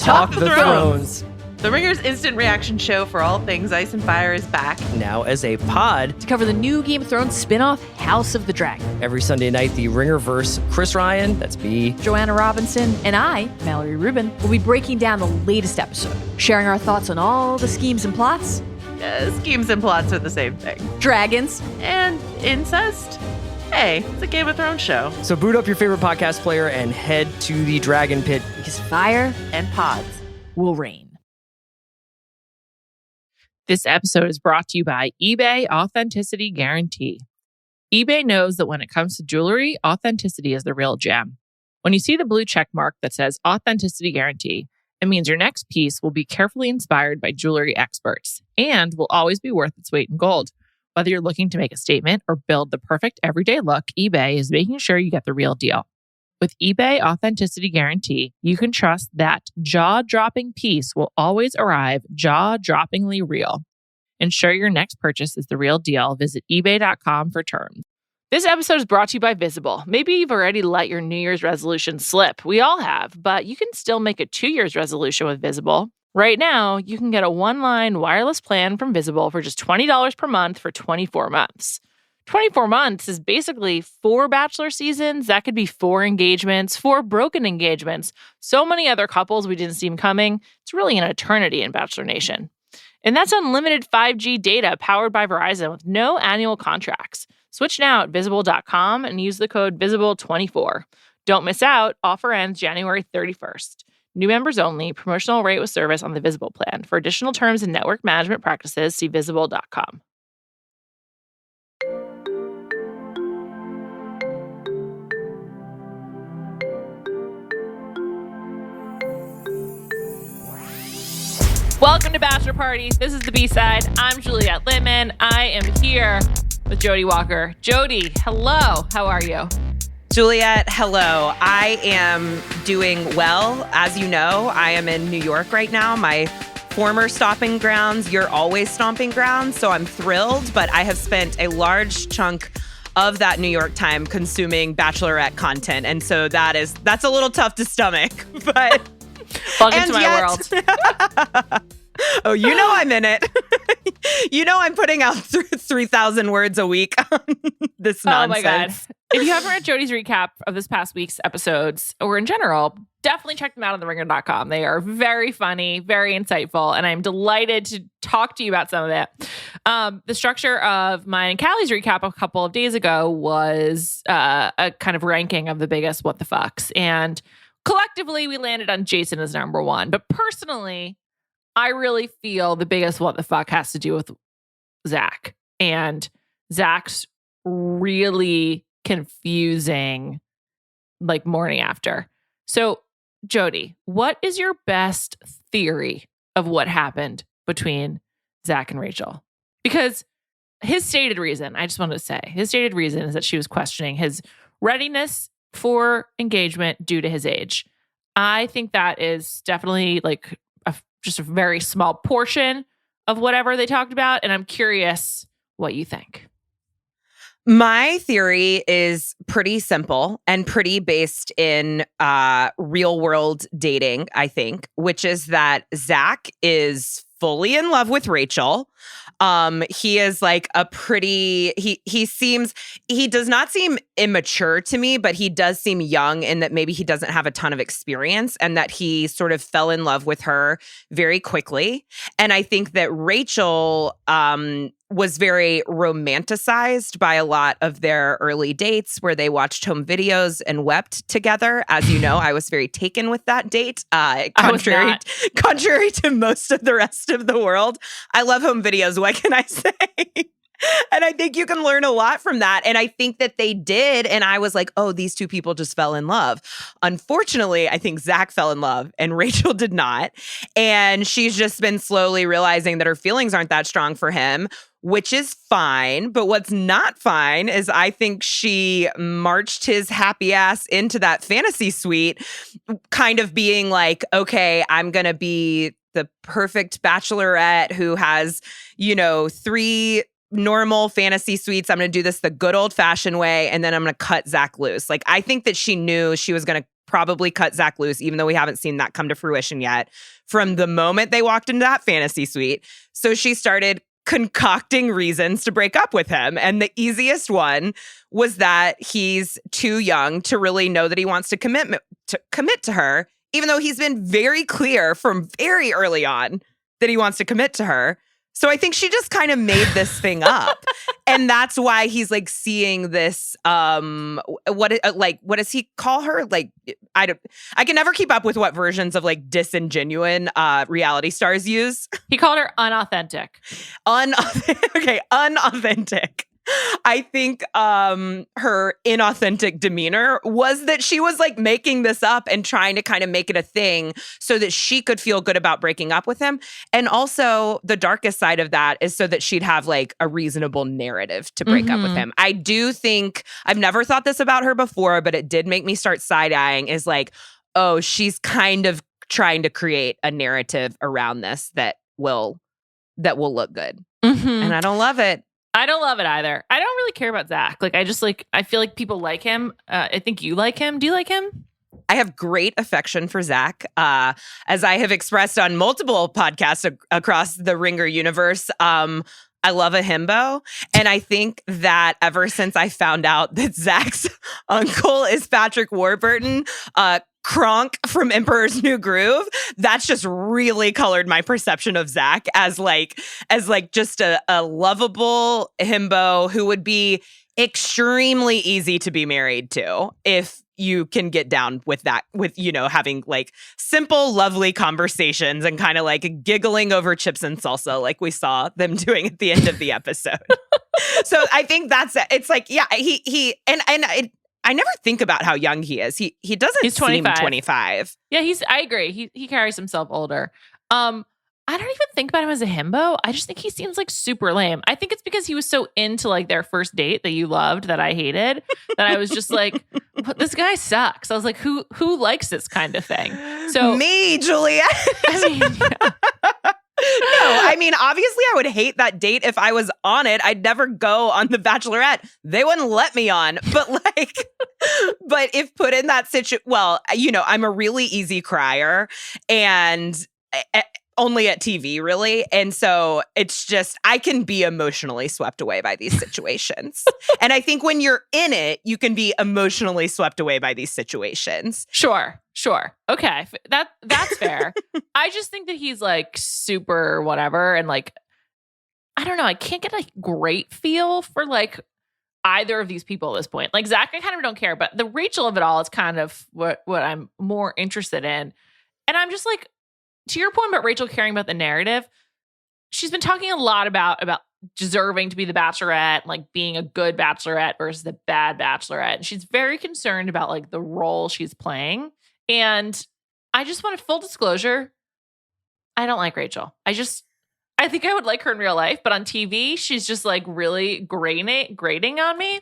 Talk the Thrones. The Ringer's instant reaction show for all things Ice and Fire is back. Now as a pod. To cover the new Game of Thrones spin-off, House of the Dragon. Every Sunday night, the Ringerverse, Chris Ryan, that's me, Joanna Robinson, and I, Mallory Rubin, will be breaking down the latest episode, sharing our thoughts on all the schemes and plots. Schemes and plots are the same thing. Dragons. And incest. Hey, it's a Game of Thrones show. So boot up your favorite podcast player and head to the Dragon Pit. Because fire and pods will reign. This episode is brought to you by eBay Authenticity Guarantee. eBay knows that when it comes to jewelry, authenticity is the real gem. When you see the blue check mark that says Authenticity Guarantee, it means your next piece will be carefully inspired by jewelry experts and will always be worth its weight in gold. Whether you're looking to make a statement or build the perfect everyday look, eBay is making sure you get the real deal. With eBay Authenticity Guarantee, you can trust that jaw-dropping piece will always arrive jaw-droppingly real. Ensure your next purchase is the real deal. Visit ebay.com for terms. This episode is brought to you by Visible. Maybe you've already let your New Year's resolution slip. We all have, but you can still make a 2 year's resolution with Visible. Right now, you can get a one-line wireless plan from Visible for just $20 per month for 24 months. 24 months is basically 4 Bachelor seasons. That could be 4 engagements, 4 broken engagements. So many other couples we didn't see coming. It's really an eternity in Bachelor Nation. And that's unlimited 5G data powered by Verizon with no annual contracts. Switch now at Visible.com and use the code VISIBLE24. Don't miss out. Offer ends January 31st. New members only. Promotional rate with service on the Visible plan. For additional terms and network management practices, see Visible.com. Welcome to Bachelor Party. This is the B-side. I'm Juliet Litman. I am here with Jodi Walker. Jodi, hello. How are you? Juliet, hello. I am doing well. As you know, I am in New York right now. My former stomping grounds, you're always stomping grounds, so I'm thrilled. But I have spent a large chunk of that New York time consuming Bachelorette content. And so that's a little tough to stomach. But welcome to my world. Oh, you know I'm in it. You know I'm putting out 3,000 words a week on this nonsense. Oh my God. If you haven't read Jodi's recap of this past week's episodes, or in general, definitely check them out on theringer.com. They are very funny, very insightful, and I'm delighted to talk to you about some of it. The structure of mine and Callie's recap a couple of days ago was a kind of ranking of the biggest what the fucks. And collectively, we landed on Jason as number 1. But personally, I really feel the biggest what the fuck has to do with Zach. And Zach's really confusing, like, morning after. So, Jodi, what is your best theory of what happened between Zach and Rachel? Because his stated reason, I just wanted to say, his stated reason is that she was questioning his readiness for engagement due to his age. I think that is definitely like just a very small portion of whatever they talked about. And I'm curious what you think. My theory is pretty simple and pretty based in real world dating, I think, which is that Zach is fully in love with Rachel. He is like a pretty, he does not seem immature to me, but he does seem young in that maybe he doesn't have a ton of experience and that he sort of fell in love with her very quickly. And I think that Rachel, was very romanticized by a lot of their early dates where they watched home videos and wept together. As you know, I was very taken with that date, contrary to most of the rest of the world. I love home videos. What can I say? And I think you can learn a lot from that. And I think that they did. And I was like, oh, these two people just fell in love. Unfortunately, I think Zach fell in love and Rachel did not. And she's just been slowly realizing that her feelings aren't that strong for him, which is fine. But what's not fine is I think she marched his happy ass into that fantasy suite, kind of being like, okay, I'm going to be the perfect bachelorette who has, 3 normal fantasy suites. I'm going to do this the good old fashioned way. And then I'm going to cut Zach loose. Like, I think that she knew she was going to probably cut Zach loose, even though we haven't seen that come to fruition yet, from the moment they walked into that fantasy suite. So she started concocting reasons to break up with him. And the easiest one was that he's too young to really know that he wants to commit to her, even though he's been very clear from very early on that he wants to commit to her. So I think she just kind of made this thing up. And that's why he's like seeing this, what does he call her? Like, I can never keep up with what versions of like disingenuine reality stars use. He called her unauthentic. Okay, unauthentic. I think her inauthentic demeanor was that she was like making this up and trying to kind of make it a thing so that she could feel good about breaking up with him. And also the darkest side of that is so that she'd have like a reasonable narrative to break up with him. I do think, I've never thought this about her before, but it did make me start side-eyeing, is like, oh, she's kind of trying to create a narrative around this that will look good. And I don't love it. I don't love it either. I don't really care about Zach. Like, I feel like people like him. I think you like him. Do you like him? I have great affection for Zach. As I have expressed on multiple podcasts across the Ringer universe, I love a himbo. And I think that ever since I found out that Zach's uncle is Patrick Warburton, Kronk from Emperor's New Groove, that's just really colored my perception of Zach as just a lovable himbo who would be extremely easy to be married to if you can get down with that, with, you know, having like simple, lovely conversations and kind of like giggling over chips and salsa like we saw them doing at the end of the episode. So I think that's it. It's like, yeah, I never think about how young he is. He doesn't He's 25. seem 25. Yeah, I agree. He carries himself older. I don't even think about him as a himbo. I just think he seems like super lame. I think it's because he was so into like their first date that you loved that I hated, that I was just like, this guy sucks. I was like, who likes this kind of thing? So me, Juliet. I mean, yeah. No, I mean, obviously I would hate that date if I was on it. I'd never go on The Bachelorette. They wouldn't let me on. But if put in that situation, well, you know, I'm a really easy crier and only at TV, really. And so it's just, I can be emotionally swept away by these situations. And I think when you're in it, you can be emotionally swept away by these situations. Sure. Okay. That's fair. I just think that he's like super whatever. And like, I don't know. I can't get a great feel for like either of these people at this point. Like Zach, I kind of don't care, but the Rachel of it all is kind of what I'm more interested in. And I'm just like, to your point about Rachel caring about the narrative, she's been talking a lot about deserving to be the Bachelorette, like being a good Bachelorette versus the bad Bachelorette. And she's very concerned about like the role she's playing. And I just want a full disclosure. I don't like Rachel. I think I would like her in real life, but on TV, she's just like really grating on me.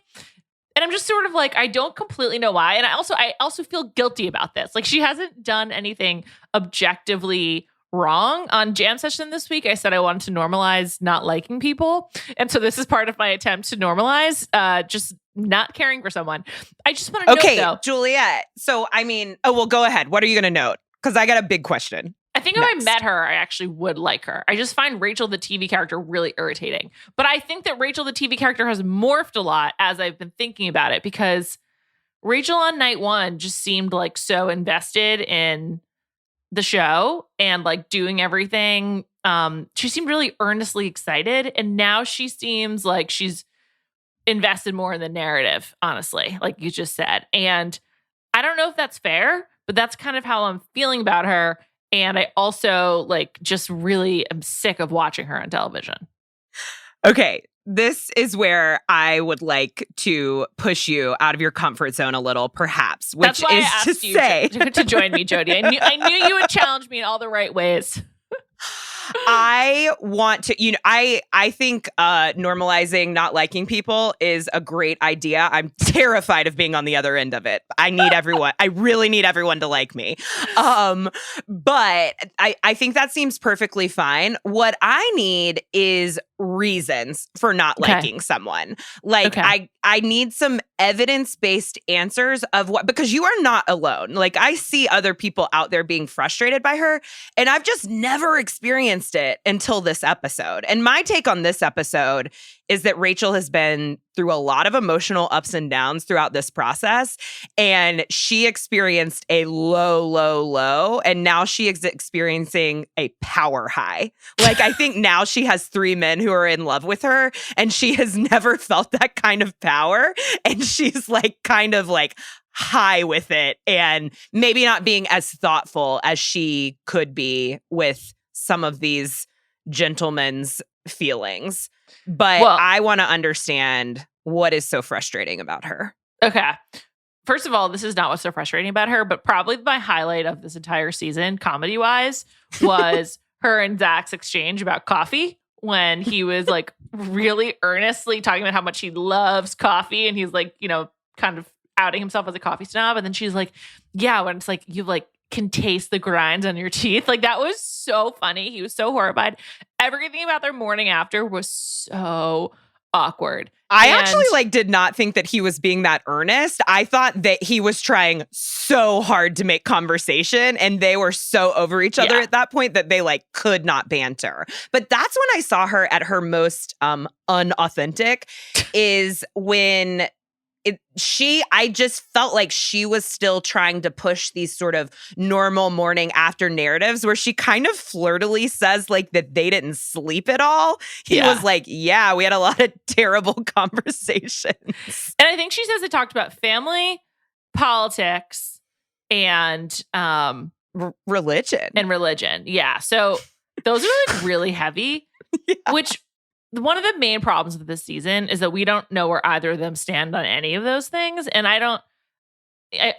And I'm just sort of like, I don't completely know why. And I also feel guilty about this. Like she hasn't done anything objectively wrong. On Jam Session this week, I said I wanted to normalize not liking people. And so this is part of my attempt to normalize just not caring for someone. I just want to note, though. Juliet. So, I mean, well, go ahead. What are you going to note? Because I got a big question. I think if I met her, I actually would like her. I just find Rachel, the TV character, really irritating. But I think that Rachel, the TV character, has morphed a lot as I've been thinking about it, because Rachel on night one just seemed like so invested in the show and like doing everything. She seemed really earnestly excited. And now she seems like she's invested more in the narrative, honestly, like you just said. And I don't know if that's fair, but that's kind of how I'm feeling about her. And I also like just really am sick of watching her on television. Okay, this is where I would like to push you out of your comfort zone a little, perhaps. Which That's why is I asked to you say, to join me, Jodi. I knew you would challenge me in all the right ways. I want to, I think normalizing not liking people is a great idea. I'm terrified of being on the other end of it. I really need everyone to like me. But I think that seems perfectly fine. What I need is reasons for not liking someone. Like I need some evidence-based answers of what, because you are not alone. Like, I see other people out there being frustrated by her, and I've just never experienced it until this episode. And my take on this episode is that Rachel has been through a lot of emotional ups and downs throughout this process, and she experienced a low, and now she is experiencing a power high. Like, I think now she has 3 men who are in love with her, and she has never felt that kind of power, and she's like kind of like high with it, and maybe not being as thoughtful as she could be with some of these gentlemen's feelings. But I want to understand what is so frustrating about her. Okay. First of all, this is not what's so frustrating about her, but probably my highlight of this entire season, comedy-wise, was her and Zach's exchange about coffee, when he was like really earnestly talking about how much he loves coffee, and he's like, you know, kind of outing himself as a coffee snob. And then she's like, yeah, when it's like, you like can taste the grinds on your teeth. Like, that was so funny. He was so horrified. Everything about their morning after was so awkward. I actually like did not think that he was being that earnest. I thought that he was trying so hard to make conversation, and they were so over each other at that point that they like could not banter. But that's when I saw her at her most unauthentic, is when I just felt like she was still trying to push these sort of normal morning after narratives where she kind of flirtily says like that they didn't sleep at all. He was like, yeah, we had a lot of terrible conversations. And I think she says they talked about family, politics, and religion. And religion. Yeah. So those are like really heavy, which one of the main problems with this season is that we don't know where either of them stand on any of those things. And I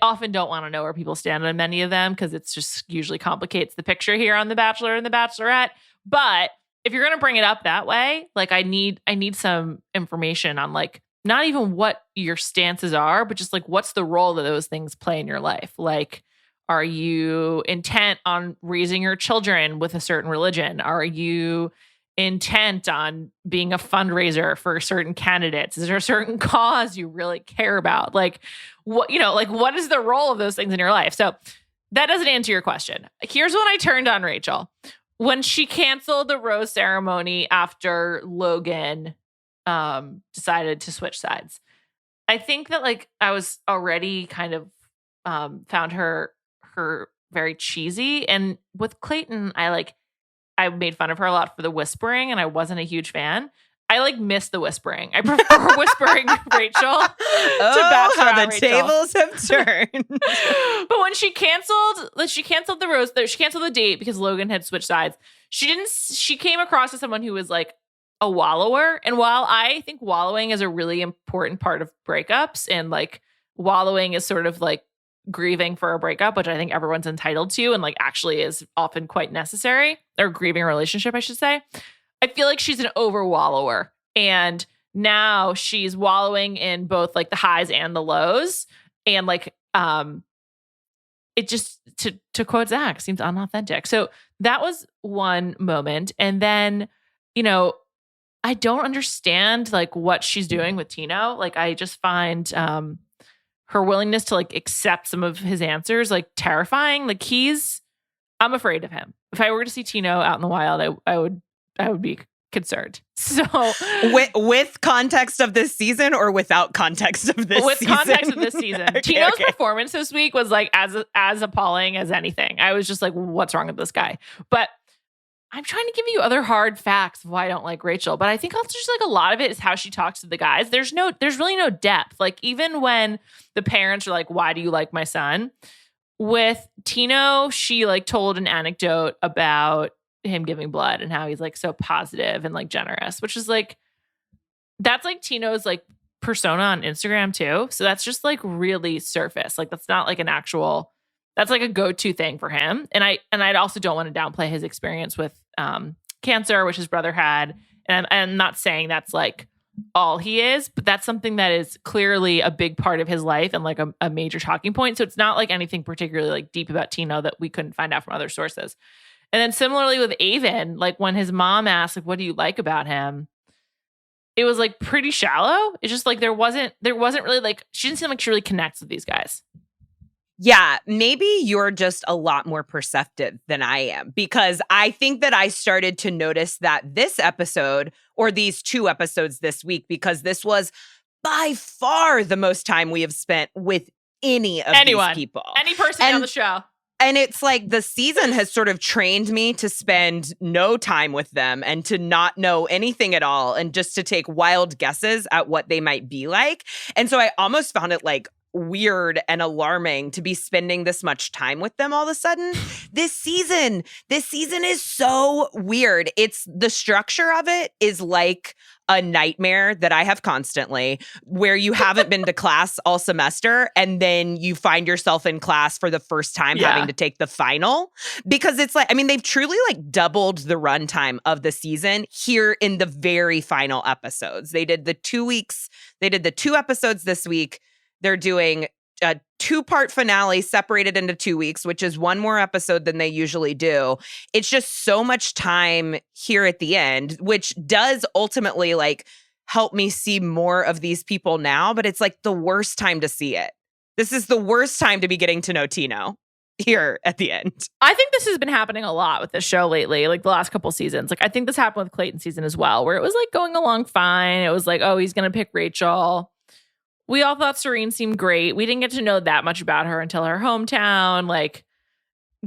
often don't want to know where people stand on many of them, because it's just usually complicates the picture here on The Bachelor and The Bachelorette. But if you're going to bring it up that way, like I need some information on like, not even what your stances are, but just like, what's the role that those things play in your life? Like, are you intent on raising your children with a certain religion? Are you intent on being a fundraiser for certain candidates? Is there a certain cause you really care about? Like, what, you know, like what is the role of those things in your life? So that doesn't answer your question. Here's when I turned on Rachel. When she canceled the rose ceremony after Logan decided to switch sides. I think that like I was already kind of found her very cheesy. And with Clayton, I made fun of her a lot for the whispering, and I wasn't a huge fan. I like miss the whispering. I prefer whispering Rachel to Bachelorette the Rachel. tables have turned. But when she canceled the rose, she canceled the date because Logan had switched sides. She came across as someone who was like a wallower. And while I think wallowing is a really important part of breakups, and like wallowing is sort of like grieving for a breakup, which I think everyone's entitled to and like actually is often quite necessary, or grieving a relationship, I should say. I feel like she's an over wallower, and now she's wallowing in both like the highs and the lows, and like it just, to quote Zach, seems unauthentic. So that was one moment. And then, you know, I don't understand like what she's doing with Tino. Like, I just find her willingness to like accept some of his answers like terrifying. Like, I'm afraid of him. If I were to see Tino out in the wild, I would be concerned. So with context of this season, or without context of this with season? context of this season. Tino's performance this week was like as appalling as anything. I was just like, what's wrong with this guy? But I'm trying to give you other hard facts of why I don't like Rachel. But I think also just like a lot of it is how she talks to the guys. There's really no depth. Like, even when the parents are like, why do you like my son? With Tino, she like told an anecdote about him giving blood and how he's like so positive and like generous, which is like, that's like Tino's like persona on Instagram too. So that's just like really surface. Like, that's not like an actual, that's like a go-to thing for him. And I also don't want to downplay his experience with cancer, which his brother had. And I'm not saying that's like all he is, but that's something that is clearly a big part of his life and like a major talking point. So it's not like anything particularly like deep about Tino that we couldn't find out from other sources. And then similarly with Avon, like when his mom asked, like, what do you like about him? it was like pretty shallow. It's just like there wasn't really like, she didn't seem like she really connects with these guys. Yeah, maybe you're just a lot more perceptive than I am, because I think that I started to notice that this episode, or these 2 episodes this week, because this was by far the most time we have spent with any of these people. Any person on the show. And it's like the season has sort of trained me to spend no time with them and to not know anything at all and just to take wild guesses at what they might be like. And so I almost found it like weird and alarming to be spending this much time with them all of a sudden. This season is so weird. It's the structure of it is like a nightmare that I have constantly, where you haven't been to class all semester and then you find yourself in class for the first time having to take the final, because it's like, I mean, they've truly like doubled the runtime of the season here in the very final episodes. They did the 2 episodes this week. They're doing a 2-part finale separated into 2 weeks, which is 1 more episode than they usually do. It's just so much time here at the end, which does ultimately like help me see more of these people now, but it's like the worst time to see it. This is the worst time to be getting to know Tino here at the end. I think this has been happening a lot with this show lately, like the last couple seasons. Like I think this happened with Clayton's season as well, where it was like going along fine. It was like, oh, he's going to pick Rachel. We all thought Serene seemed great. We didn't get to know that much about her until her hometown. Like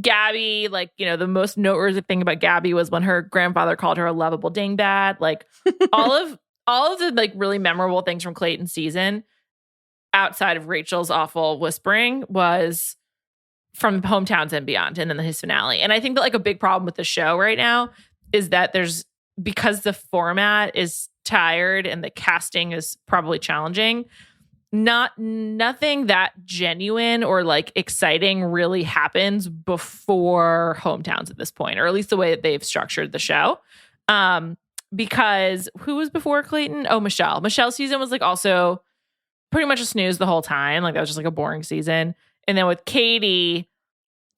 Gabby, like, you know, the most noteworthy thing about Gabby was when her grandfather called her a lovable dingbat. Like all of the like really memorable things from Clayton's season outside of Rachel's awful whispering was from hometowns and beyond, and then his finale. And I think that like a big problem with the show right now is that because the format is tired and the casting is probably challenging, nothing that genuine or like exciting really happens before hometowns at this point, or at least the way that they've structured the show. Because who was before Clayton? Oh, Michelle. Michelle's season was like also pretty much a snooze the whole time. Like that was just like a boring season. And then with Katie,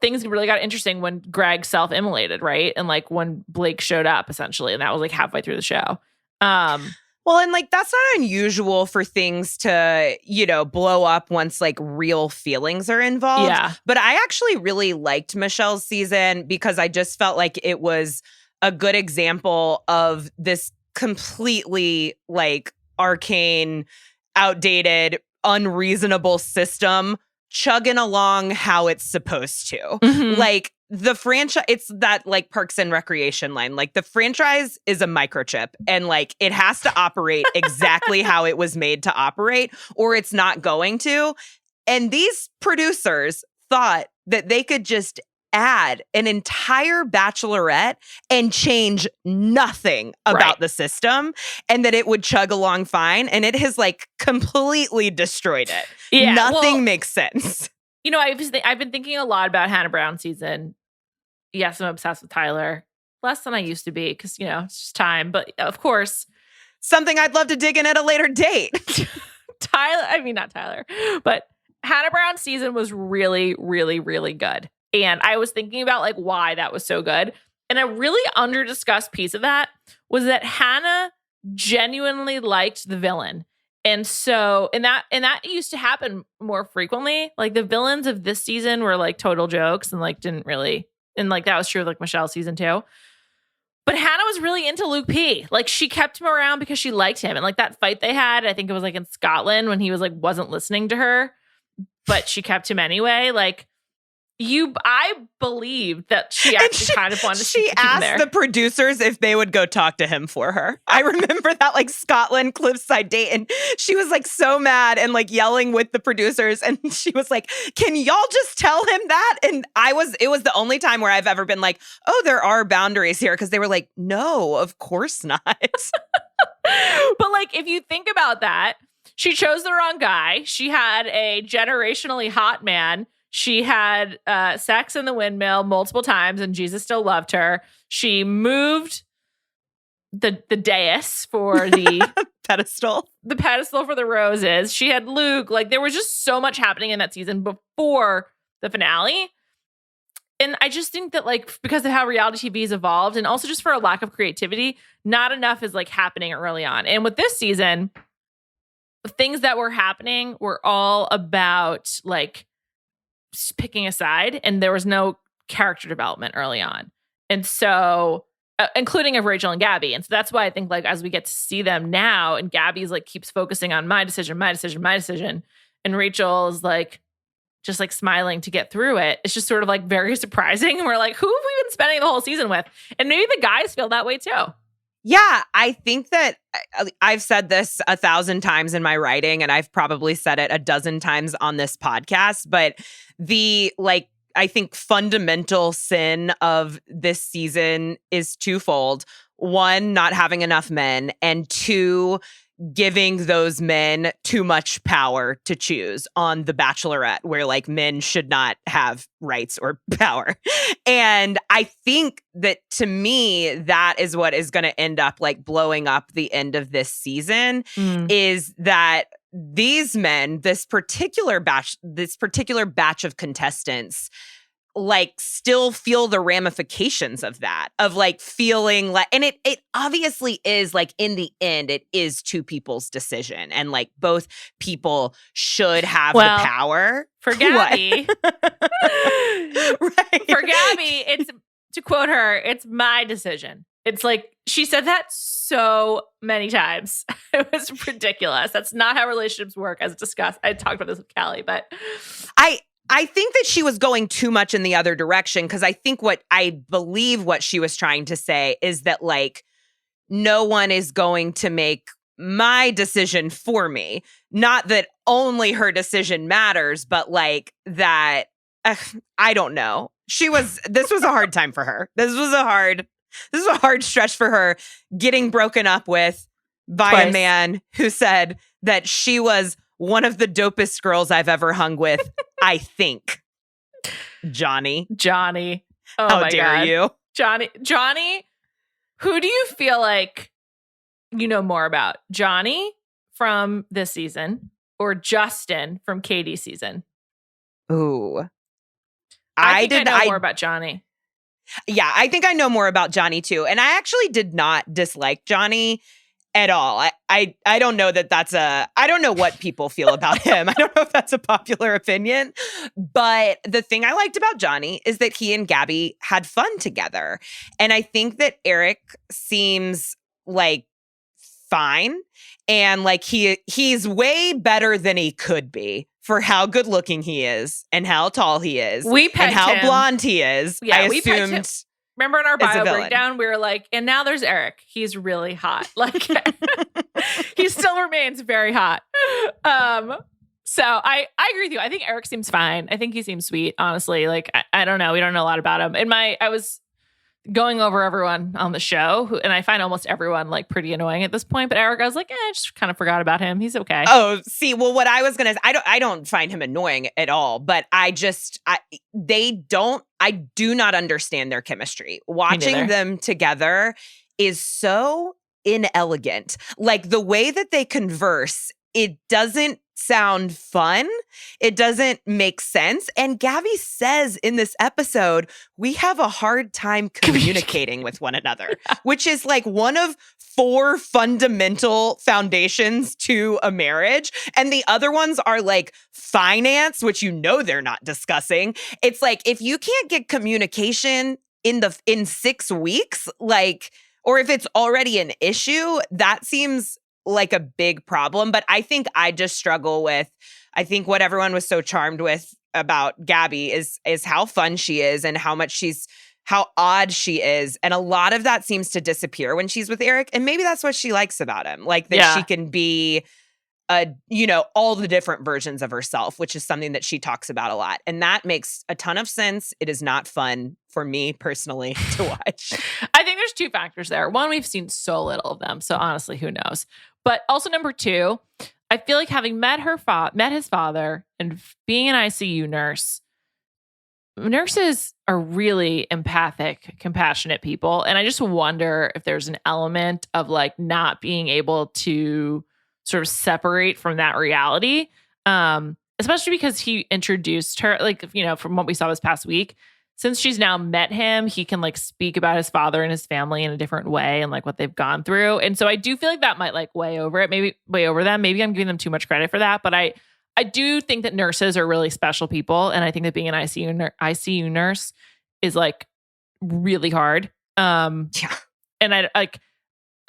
things really got interesting when Greg self-immolated, right? And like when Blake showed up essentially, and that was like halfway through the show. Well, and like that's not unusual for things to, you know, blow up once like real feelings are involved. Yeah. But I actually really liked Michelle's season because I just felt like it was a good example of this completely like arcane, outdated, unreasonable system chugging along how it's supposed to. Mm-hmm. Like the franchise, it's that like Parks and Recreation line. Like the franchise is a microchip and like it has to operate exactly how it was made to operate or it's not going to. And these producers thought that they could just add an entire Bachelorette and change nothing about the system and that it would chug along fine. And it has like completely destroyed it. Yeah, nothing makes sense. You know, I've been thinking a lot about Hannah Brown's season. Yes, I'm obsessed with Tyler. Less than I used to be because, you know, it's just time. But of course. Something I'd love to dig in at a later date. Not Tyler. But Hannah Brown's season was really, really, really good. And I was thinking about like why that was so good. And a really under-discussed piece of that was that Hannah genuinely liked the villain. And so, and that used to happen more frequently. Like the villains of this season were like total jokes and like didn't really, and like that was true of like Michelle's season too. But Hannah was really into Luke P. Like she kept him around because she liked him. And like that fight they had, I think it was like in Scotland when he was like, wasn't listening to her, but she kept him anyway. Like, I believe that she actually kind of wanted to She asked the producers if they would go talk to him for her. I remember that like Scotland cliffside date and she was like so mad and like yelling with the producers and she was like, can y'all just tell him that? And it was the only time where I've ever been like, oh, there are boundaries here because they were like, no, of course not. But like, if you think about that, she chose the wrong guy. She had a generationally hot man. She had sex in the windmill multiple times and Jesus still loved her. She moved the dais for the pedestal. The pedestal for the roses. She had Luke. Like there was just so much happening in that season before the finale. And I just think that like, because of how reality TV has evolved and also just for a lack of creativity, not enough is like happening early on. And with this season, things that were happening were all about like picking a side, and there was no character development early on. And so, including of Rachel and Gabby. And so that's why I think like as we get to see them now, and Gabby's like keeps focusing on my decision, and Rachel's like just like smiling to get through it. It's just sort of like very surprising. And we're like, who have we been spending the whole season with? And maybe the guys feel that way too. Yeah, I think that I've said this 1,000 times in my writing, and I've probably said it a dozen times on this podcast, but the like, I think fundamental sin of this season is twofold. One, not having enough men, and two, giving those men too much power to choose on the Bachelorette, where like men should not have rights or power. And I think that to me, that is what is going to end up like blowing up the end of this season is that these men, this particular batch of contestants, like still feel the ramifications of that, of like feeling like, and it obviously is like in the end, it is two people's decision, and like both people should have the power. For Gabby, right. For Gabby, it's, to quote her, it's my decision. It's like, she said that so many times. It was ridiculous. That's not how relationships work, as discussed. I talked about this with Callie, but I think that she was going too much in the other direction, because I believe what she was trying to say is that like no one is going to make my decision for me. Not that only her decision matters, but like that, I don't know. This was a hard time for her. This was a hard stretch for her, getting broken up with by Twice. A man who said that she was one of the dopest girls I've ever hung with, I think. Johnny. Oh How my dare God. you? Johnny, who do you feel like you know more about? Johnny from this season or Justin from Katie's season? Ooh. I know more about Johnny. Yeah, I think I know more about Johnny too. And I actually did not dislike Johnny at all. I don't know I don't know what people feel about him. I don't know if that's a popular opinion. But the thing I liked about Johnny is that he and Gabby had fun together. And I think that Erich seems like fine. And like he's way better than he could be for how good looking he is and how tall he is. We pegged and how him. blonde he is. Yeah, I we pegged him. assumed. Remember in our is a bio villain. breakdown, we were like, and now there's Erich. He's really hot. Like, he still remains very hot. So I agree with you. I think Erich seems fine. I think he seems sweet, honestly. Like, I don't know. We don't know a lot about him. I was going over everyone on the show, and I find almost everyone like pretty annoying at this point. But Erich, I was like, I just kind of forgot about him. He's okay. Oh, see, well, what I was gonna say, I don't find him annoying at all, but I do not understand their chemistry. Watching them together is so inelegant. Like the way that they converse, it doesn't sound fun. It doesn't make sense. And Gabby says in this episode, we have a hard time communicating with one another, which is like one of 4 fundamental foundations to a marriage. And the other ones are like finance, which they're not discussing. It's like, if you can't get communication in 6 weeks, like, or if it's already an issue, that seems like a big problem. But I think I just struggle with, I think what everyone was so charmed with about Gabby is how fun she is and how odd she is. And a lot of that seems to disappear when she's with Erich. And maybe that's what she likes about him. Like that she can be all the different versions of herself, which is something that she talks about a lot. And that makes a ton of sense. It is not fun for me personally to watch. I think there's 2 factors there. One, we've seen so little of them. So honestly, who knows? But also number 2, I feel like having met his father and being an ICU nurse, nurses are really empathic, compassionate people. And I just wonder if there's an element of like not being able to sort of separate from that reality. Especially because he introduced her, like, from what we saw this past week, since she's now met him, he can like speak about his father and his family in a different way and like what they've gone through. And so I do feel like that might like weigh over it, maybe weigh over them. Maybe I'm giving them too much credit for that. But I do think that nurses are really special people. And I think that being an ICU nurse is like really hard. Yeah. And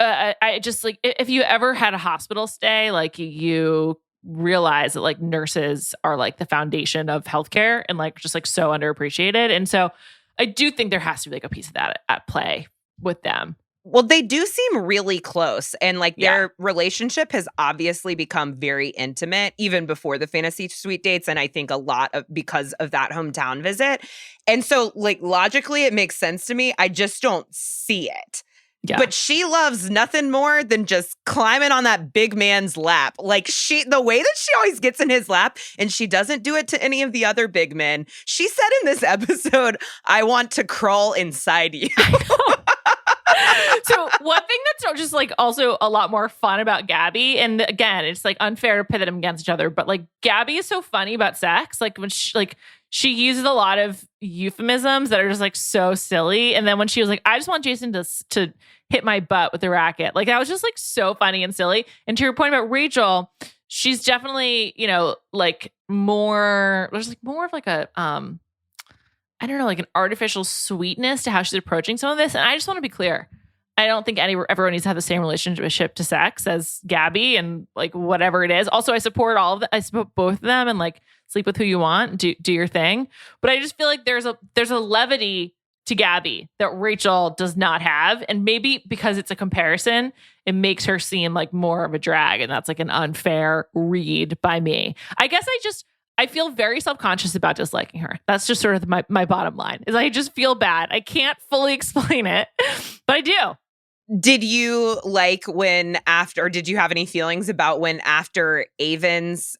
I just like, if you ever had a hospital stay, like you realize that like nurses are like the foundation of healthcare and like just like so underappreciated. And so I do think there has to be like a piece of that at play with them. Well, they do seem really close, and like their relationship has obviously become very intimate even before the fantasy suite dates. And I think a lot of because of that hometown visit. And so like logically it makes sense to me. I just don't see it. Yeah. But she loves nothing more than just climbing on that big man's lap. Like the way that she always gets in his lap, and she doesn't do it to any of the other big men. She said in this episode, "I want to crawl inside you." So one thing that's just like also a lot more fun about Gabby, and again, it's like unfair to pit them against each other, but like Gabby is so funny about sex. Like when she uses a lot of euphemisms that are just like so silly. And then when she was like, "I just want Jason to hit my butt with a racket," like that was just like so funny and silly. And to your point about Rachel, she's definitely, you know, like there's like more of like a I don't know, like an artificial sweetness to how she's approaching some of this. And I just want to be clear. I don't think everyone needs to have the same relationship to sex as Gabby and like whatever it is. Also, I support all of them. I support both of them and like sleep with who you want, do your thing. But I just feel like there's a levity to Gabby that Rachel does not have. And maybe because it's a comparison, it makes her seem like more of a drag. And that's like an unfair read by me. I guess I feel very self-conscious about disliking her. That's just sort of my bottom line is I just feel bad. I can't fully explain it, but I do. Did you like did you have any feelings about when after Avon's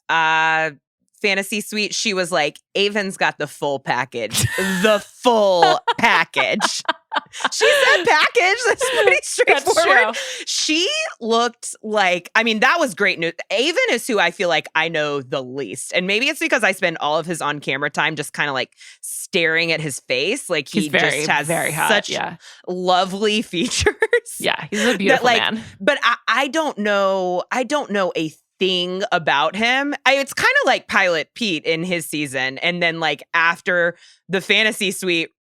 fantasy suite, she was like, "Avon's got the full package, the full package." She said package. That's pretty straightforward. That's true. She looked like, I mean, that was great news. Avon is who I feel like I know the least. And maybe it's because I spend all of his on-camera time just kind of like staring at his face. Like he just has very hot, such lovely features. Yeah, he's a beautiful man. But I don't know a thing about him. It's kind of like Pilot Pete in his season. And then like after the fantasy suite,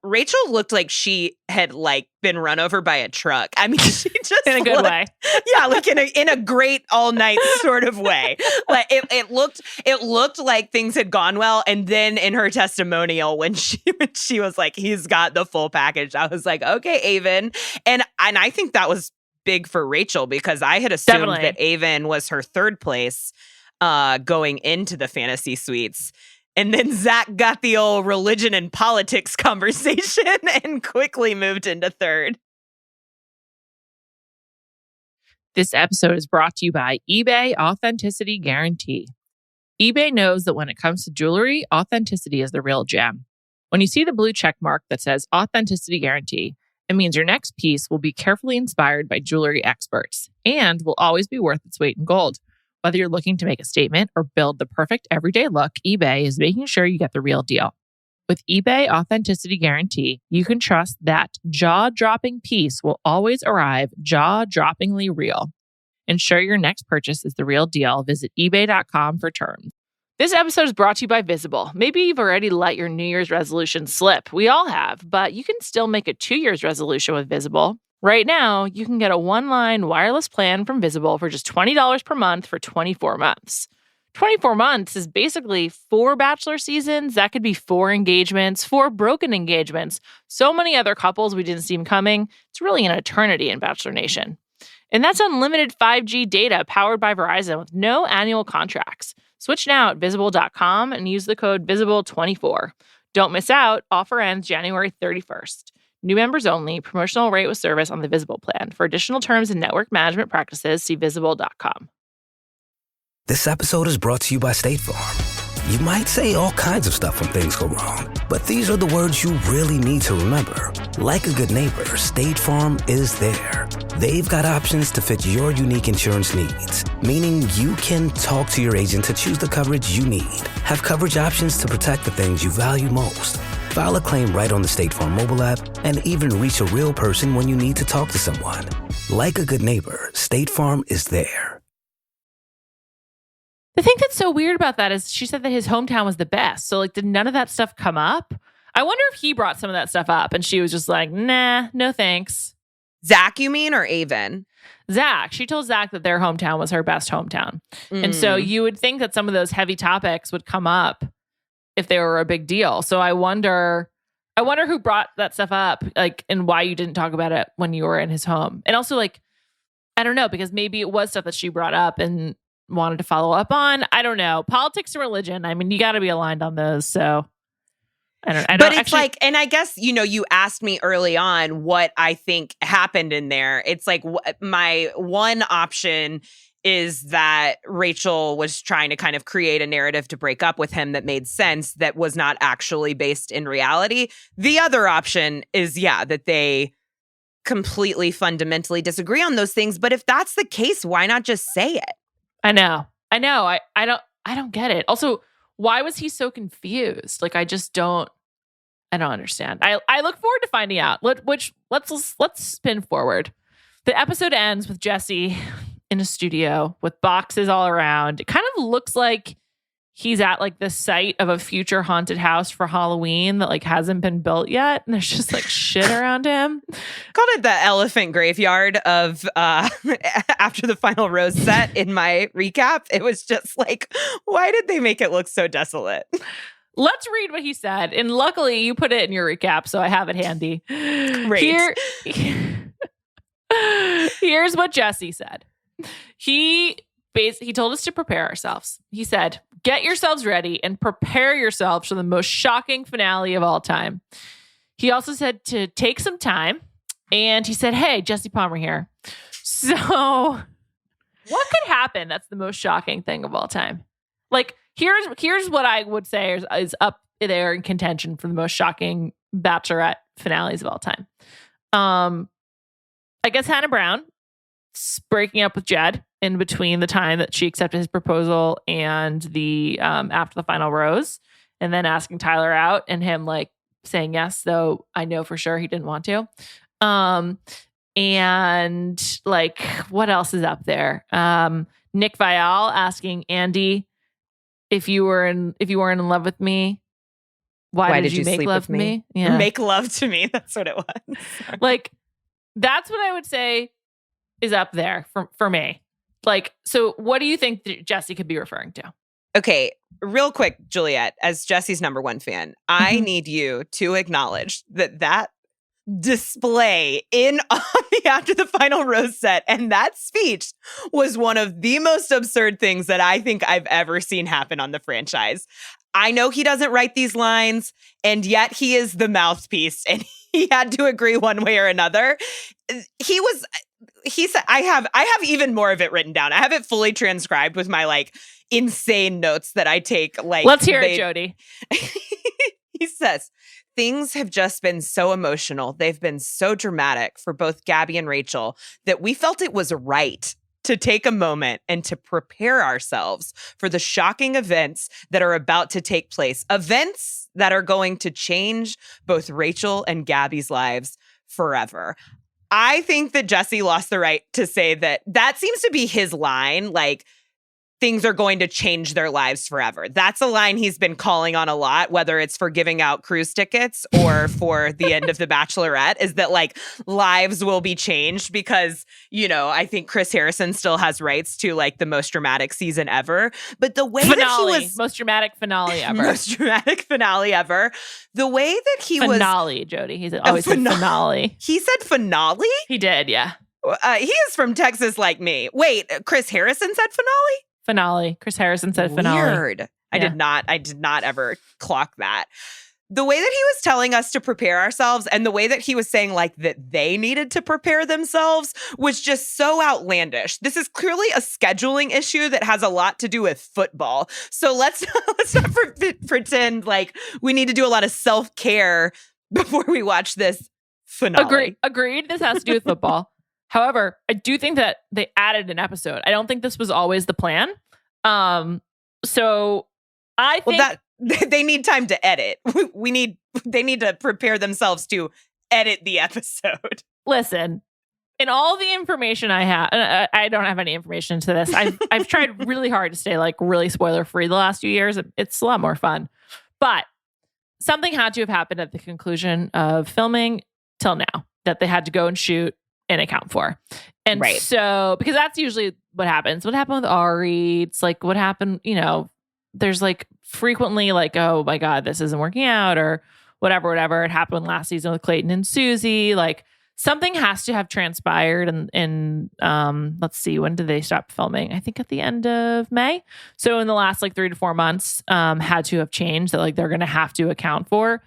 Rachel looked like she had like been run over by a truck. I mean, she just in a good way. Yeah, like in a great all night sort of way. Like it looked like things had gone well. And then in her testimonial, when she was like, "He's got the full package," I was like, okay, Avon. And I think that was big for Rachel because I had assumed that Avon was her third place going into the fantasy suites. And then Zach got the old religion and politics conversation and quickly moved into third. This episode is brought to you by eBay Authenticity Guarantee. eBay knows that when it comes to jewelry, authenticity is the real gem. When you see the blue check mark that says Authenticity Guarantee, it means your next piece will be carefully inspired by jewelry experts and will always be worth its weight in gold. Whether you're looking to make a statement or build the perfect everyday look, eBay is making sure you get the real deal. With eBay Authenticity Guarantee, you can trust that jaw-dropping piece will always arrive jaw-droppingly real. Ensure your next purchase is the real deal. Visit ebay.com for terms. This episode is brought to you by Visible. Maybe you've already let your New Year's resolution slip. We all have, but you can still make a 2 year's resolution with Visible. Right now, you can get a one-line wireless plan from Visible for just $20 per month for 24 months. 24 months is basically 4 Bachelor seasons. That could be 4 engagements, 4 broken engagements, so many other couples we didn't see coming. It's really an eternity in Bachelor Nation. And that's unlimited 5G data powered by Verizon with no annual contracts. Switch now at Visible.com and use the code VISIBLE24. Don't miss out. Offer ends January 31st. New members only. Promotional rate with service on the Visible plan. For additional terms and network management practices, see Visible.com. This episode is brought to you by State Farm. You might say all kinds of stuff when things go wrong, but these are the words you really need to remember. Like a good neighbor, State Farm is there. They've got options to fit your unique insurance needs, meaning you can talk to your agent to choose the coverage you need. Have coverage options to protect the things you value most. File a claim right on the State Farm mobile app and even reach a real person when you need to talk to someone. Like a good neighbor, State Farm is there. The thing that's so weird about that is she said that his hometown was the best. So like, did none of that stuff come up? I wonder if he brought some of that stuff up and she was just like, nah, no thanks. Zach, you mean, or Avon? Zach. She told Zach that their hometown was her best hometown. And so you would think that some of those heavy topics would come up if they were a big deal. So I wonder who brought that stuff up, like, and why you didn't talk about it when you were in his home. And also, like, I don't know, because maybe it was stuff that she brought up and wanted to follow up on. I don't know. Politics and religion. I mean, you got to be aligned on those. So I don't But it's actually, like, and I guess, you asked me early on what I think happened in there. It's like my one option is that Rachel was trying to kind of create a narrative to break up with him that made sense, that was not actually based in reality. The other option is, that they completely fundamentally disagree on those things. But if that's the case, why not just say it? I know. I don't get it. Also, why was he so confused? Like, I don't understand. I look forward to finding out. Let's spin forward. The episode ends with Jesse in a studio with boxes all around. It kind of looks like he's at like the site of a future haunted house for Halloween that like hasn't been built yet. And there's just like shit around him. Called it the elephant graveyard of after the final rose set in my recap. It was just like, why did they make it look so desolate? Let's read what he said. And luckily you put it in your recap, so I have it handy. Great. Here's what Jesse said. He told us to prepare ourselves. He said, get yourselves ready and prepare yourselves for the most shocking finale of all time. He also said to take some time. And he said, hey, Jesse Palmer here. So what could happen that's the most shocking thing of all time? Like, here's what I would say is up there in contention for the most shocking Bachelorette finales of all time. I guess Hannah Brown breaking up with Jed in between the time that she accepted his proposal and the after the final rose, and then asking Tyler out and him like saying yes, though I know for sure he didn't want to. And like, what else is up there? Nick Viall asking Andy, if you weren't in love with me, why did you make love to me? Yeah. Make love to me. That's what it was. Like, that's what I would say is up there for me. Like, so what do you think Jesse could be referring to? Okay, real quick, Juliet, as Jesse's number one fan, I need you to acknowledge that display on the After the Final Rose set and that speech was one of the most absurd things that I think I've ever seen happen on the franchise. I know he doesn't write these lines, and yet he is the mouthpiece, and he had to agree one way or another. He said, I have even more of it written down. I have it fully transcribed with my like insane notes that I take. Like, let's hear it, Jodi. He says, things have just been so emotional. They've been so dramatic for both Gabby and Rachel that we felt it was right to take a moment and to prepare ourselves for the shocking events that are about to take place. Events that are going to change both Rachel and Gabby's lives forever. I think that Jesse lost the right to say that seems to be his line, like, things are going to change their lives forever. That's a line he's been calling on a lot, whether it's for giving out cruise tickets or for the end of The Bachelorette, is that like lives will be changed because, I think Chris Harrison still has rights to like the most dramatic season ever. But the way that he was... Most dramatic finale ever. Most dramatic finale ever. The way that he was... Finale, Jodi. He's always said finale. He said finale? He did, yeah. He is from Texas like me. Wait, Chris Harrison said finale? Finale. Chris Harrison said finale. Weird. Yeah. I did not ever clock that. The way that he was telling us to prepare ourselves and the way that he was saying like that they needed to prepare themselves was just so outlandish. This is clearly a scheduling issue that has a lot to do with football. So let's not pretend like we need to do a lot of self-care before we watch this finale. Agreed. This has to do with football. However, I do think that they added an episode. I don't think this was always the plan. So I think they need time to edit. They need to prepare themselves to edit the episode. Listen, in all the information I have, I don't have any information into this. I've tried really hard to stay like really spoiler free the last few years. It's a lot more fun, but something had to have happened at the conclusion of filming till now that they had to go and shoot and account for. And so, because that's usually what happens. What happened with Ari? It's like what happened, there's like frequently like, oh my God, this isn't working out or whatever. It happened last season with Clayton and Susie. Like something has to have transpired. And let's see, when did they stop filming? I think at the end of May. So in the last like 3 to 4 months, had to have changed that like they're going to have to account for.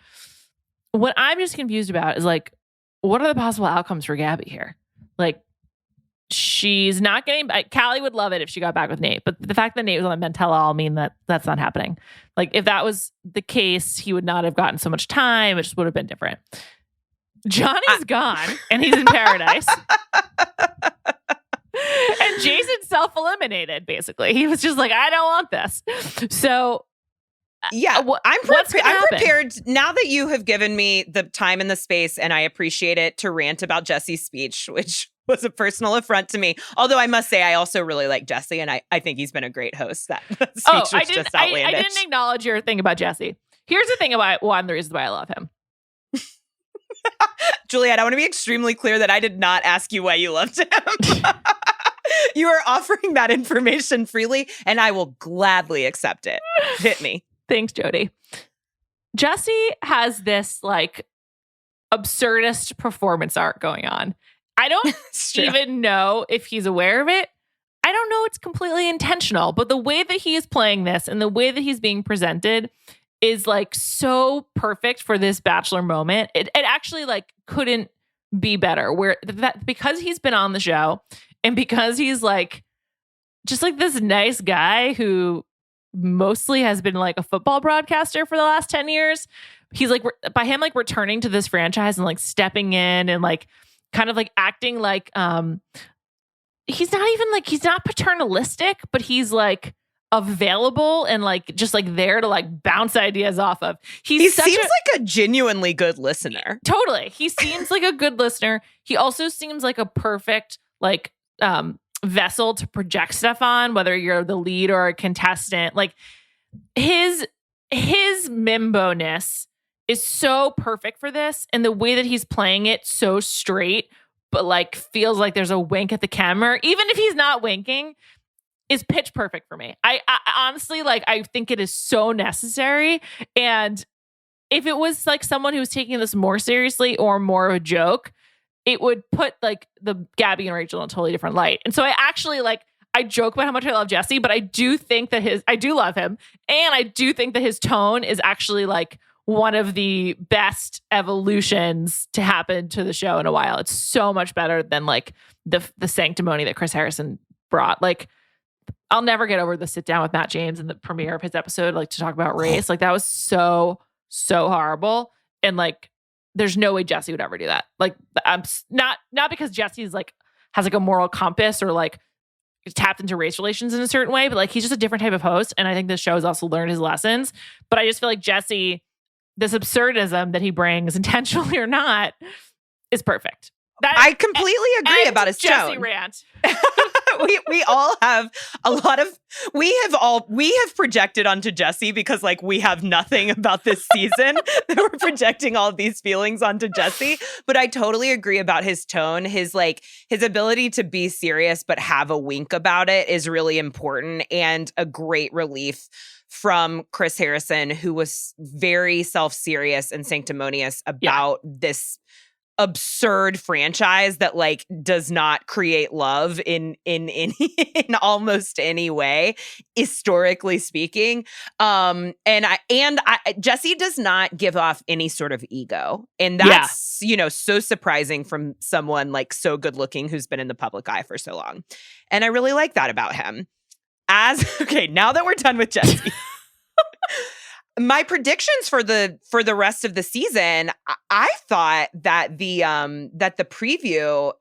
What I'm just confused about is like, what are the possible outcomes for Gabby here? Like, she's not getting back. Callie would love it if she got back with Nate, but the fact that Nate was on the Mentella all mean that that's not happening. Like, if that was the case, he would not have gotten so much time. It just would have been different. Johnny's gone and he's in paradise. And Jason self-eliminated, basically. He was just like, I don't want this. So yeah, I'm prepared now that you have given me the time and the space, and I appreciate it, to rant about Jesse's speech, which was a personal affront to me. Although I must say, I also really like Jesse, and I think he's been a great host. That speech was just outlandish. I didn't acknowledge your thing about Jesse. Here's the thing about one of the reasons why I love him. Juliet, I want to be extremely clear that I did not ask you why you loved him. You are offering that information freely, and I will gladly accept it. Hit me. Thanks, Jodi. Jesse has this like absurdist performance art going on. I don't even know if he's aware of it. I don't know it's completely intentional, but the way that he is playing this and the way that he's being presented is like so perfect for this Bachelor moment. It actually like couldn't be better. Where that because he's been on the show and because he's like just like this nice guy who mostly has been like a football broadcaster for the last 10 years. He's like, by him like returning to this franchise and like stepping in and like kind of like acting like he's not paternalistic, but he's like available and like just like there to like bounce ideas off of. He seems like a genuinely good listener. Totally. He seems like a good listener. He also seems like a perfect like vessel to project stuff on, whether you're the lead or a contestant. Like his mimbo-ness is so perfect for this, and the way that he's playing it so straight, but like feels like there's a wink at the camera, even if he's not winking, is pitch perfect for me. I honestly like, I think it is so necessary. And if it was like someone who was taking this more seriously or more of a joke, it would put like the Gabby and Rachel in a totally different light. And so I actually like, I joke about how much I love Jesse, but I do think that I do love him. And I do think that his tone is actually like one of the best evolutions to happen to the show in a while. It's so much better than like the sanctimony that Chris Harrison brought. Like, I'll never get over the sit down with Matt James in the premiere of his episode, like to talk about race. Like that was so horrible. And like, there's no way Jesse would ever do that. Like, I'm not because Jesse's like has like a moral compass or like tapped into race relations in a certain way, but like he's just a different type of host. And I think this show has also learned his lessons. But I just feel like Jesse, this absurdism that he brings, intentionally or not, is perfect. I completely agree about his Jesse tone. Rant. we all have a lot of we have projected onto Jesse because like we have nothing about this season. We're projecting all of these feelings onto Jesse, but I totally agree about his tone. His ability to be serious but have a wink about it is really important, and a great relief from Chris Harrison, who was very self-serious and sanctimonious about this absurd franchise that like does not create love in almost any way, historically speaking. Jesse does not give off any sort of ego, and that's so surprising from someone like so good looking who's been in the public eye for so long. And I really like that about him. Now that we're done with Jesse. my predictions for the rest of the season, I thought that the preview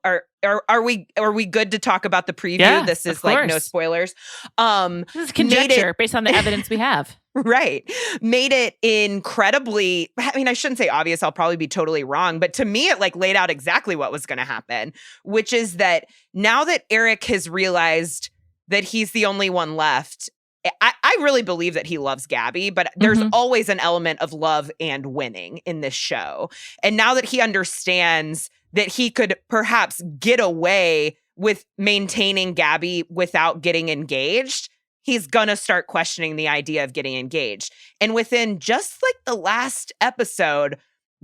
are we good to talk about the preview? Yeah, This is of like no course. spoilers. This is conjecture based on the evidence we have. Right. Made it incredibly, I mean, I shouldn't say obvious. I'll probably be totally wrong. But to me, it like laid out exactly what was going to happen, which is that now that Erich has realized that he's the only one left, I really believe that he loves Gabby, but there's always an element of love and winning in this show. And now that he understands that he could perhaps get away with maintaining Gabby without getting engaged, he's going to start questioning the idea of getting engaged. And within just like the last episode,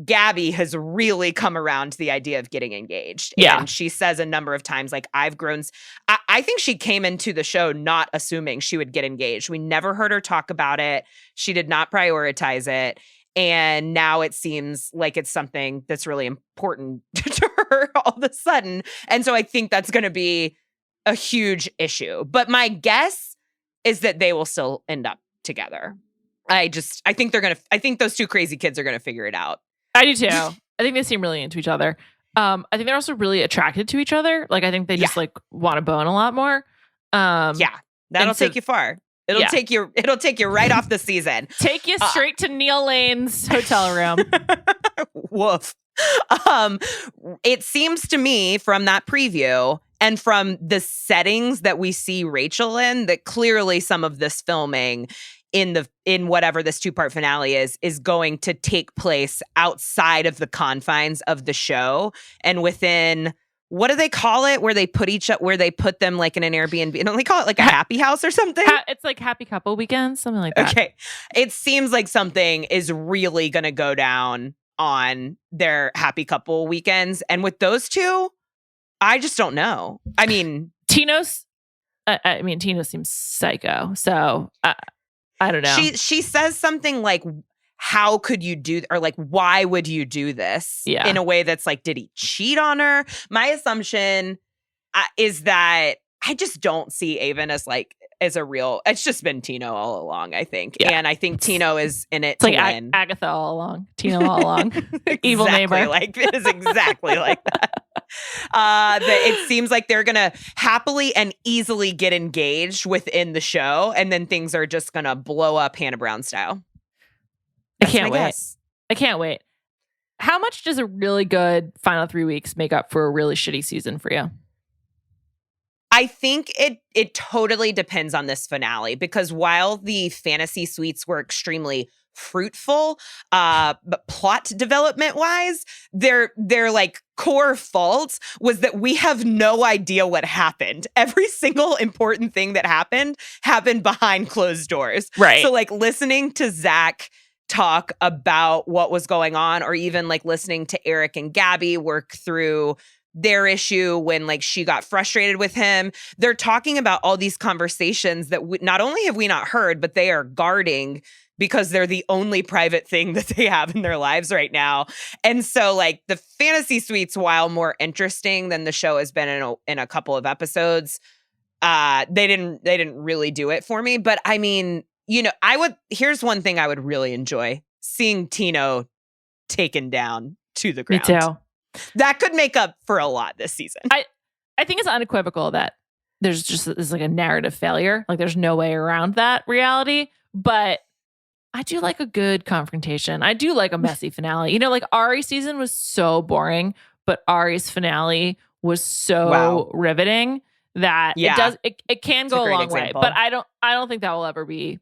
Gabby has really come around to the idea of getting engaged. Yeah. And she says a number of times, like, I've grown. I think she came into the show not assuming she would get engaged. We never heard her talk about it. She did not prioritize it. And now it seems like it's something that's really important to her all of a sudden. And so I think that's going to be a huge issue. But my guess is that they will still end up together. I think those two crazy kids are going to figure it out. I do too. I think they seem really into each other. I think they're also really attracted to each other. Like, I think they just like want to bone a lot more. That'll take you far. It'll take you right off the season. Take you straight to Neil Lane's hotel room. Woof. It seems to me from that preview and from the settings that we see Rachel in that clearly some of this filming in whatever this 2-part finale is going to take place outside of the confines of the show and within, what do they call it, where they put them like in an Airbnb? Don't they call it like a happy house or something? It's like happy couple weekends, something like that. Okay. It seems like something is really going to go down on their happy couple weekends. And with those two, I just don't know. I mean, Tino seems psycho. So I don't know. She says something like, how could you do, or like, why would you do this? Yeah. In a way that's like, did he cheat on her? My assumption is that I just don't see Avon as a real, it's just been Tino all along, I think. Yeah. And I think Tino is in it to like win. Agatha all along, Tino all along. Evil neighbor. It is exactly like that. It seems like they're going to happily and easily get engaged within the show. And then things are just going to blow up Hannah Brown style. I can't wait. How much does a really good final 3 weeks make up for a really shitty season for you? I think it totally depends on this finale, because while the fantasy suites were extremely fruitful, but plot development wise, their like core fault was that we have no idea what happened. Every single important thing that happened behind closed doors. Right. So like listening to Zach talk about what was going on, or even like listening to Erich and Gabby work through their issue when like she got frustrated with him. They're talking about all these conversations that not only have we not heard, but they are guarding because they're the only private thing that they have in their lives right now. And so like the fantasy suites, while more interesting than the show has been in a couple of episodes, they didn't really do it for me. But I mean, you know, here's one thing I would really enjoy: seeing Tino taken down to the ground. Me too. That could make up for a lot this season. I think it's unequivocal that there's like a narrative failure. Like there's no way around that reality. But I do like a good confrontation. I do like a messy finale. You know, like Ari's season was so boring, but Ari's finale was so riveting that it can go a long example. way. But I don't think that will ever be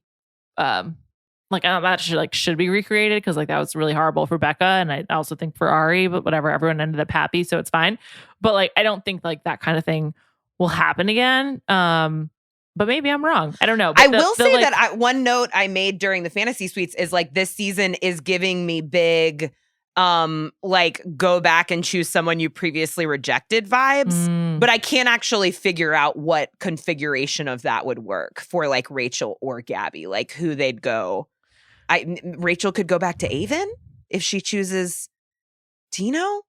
that should be recreated, because like that was really horrible for Becca, and I also think for Ari, but whatever, everyone ended up happy, so it's fine. But like I don't think like that kind of thing will happen again. But maybe I'm wrong. I don't know. But I will say that one note I made during the fantasy suites is like this season is giving me big like go back and choose someone you previously rejected vibes, but I can't actually figure out what configuration of that would work for like Rachel or Gabby, like who they'd go. Rachel could go back to Avon if she chooses Tino.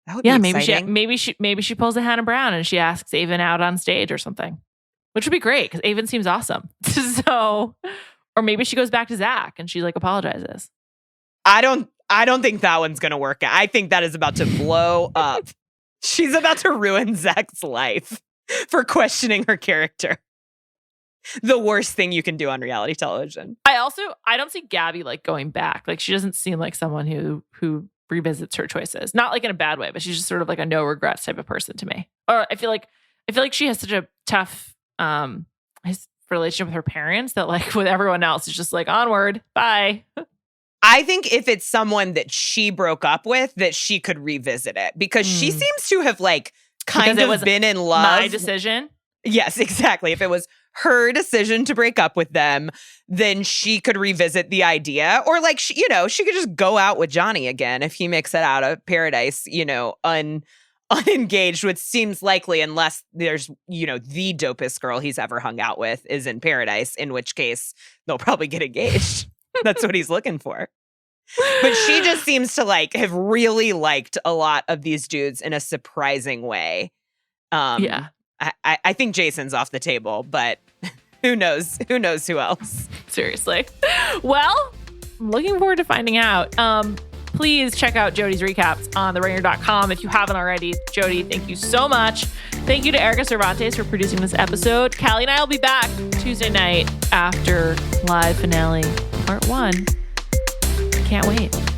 That would be exciting. maybe she pulls a Hannah Brown and she asks Avon out on stage or something, which would be great because Avon seems awesome. So, Or maybe she goes back to Zach and she like apologizes. I don't think that one's going to work out. I think that is about to blow up. She's about to ruin Zach's life for questioning her character. The worst thing you can do on reality television. I don't see Gabby like going back. Like she doesn't seem like someone who revisits her choices. Not like in a bad way, but she's just sort of like a no regrets type of person to me. Or I feel like she has such a tough relationship with her parents that like with everyone else it's just like onward, bye. I think if it's someone that she broke up with, that she could revisit it because she seems to have like kind of been in love. My decision. Yes, exactly. If it was her decision to break up with them, then she could revisit the idea. Or like, she could just go out with Johnny again if he makes it out of paradise, unengaged, which seems likely unless there's, the dopest girl he's ever hung out with is in paradise, in which case they'll probably get engaged. That's what he's looking for. But she just seems to like have really liked a lot of these dudes in a surprising way. Yeah. I think Jason's off the table, but who knows? Who knows who else? Seriously. Well, I'm looking forward to finding out. Please check out Jodi's recaps on theringer.com if you haven't already. Jodi, thank you so much. Thank you to Erika Cervantes for producing this episode. Callie and I will be back Tuesday night after live finale part 1. Can't wait.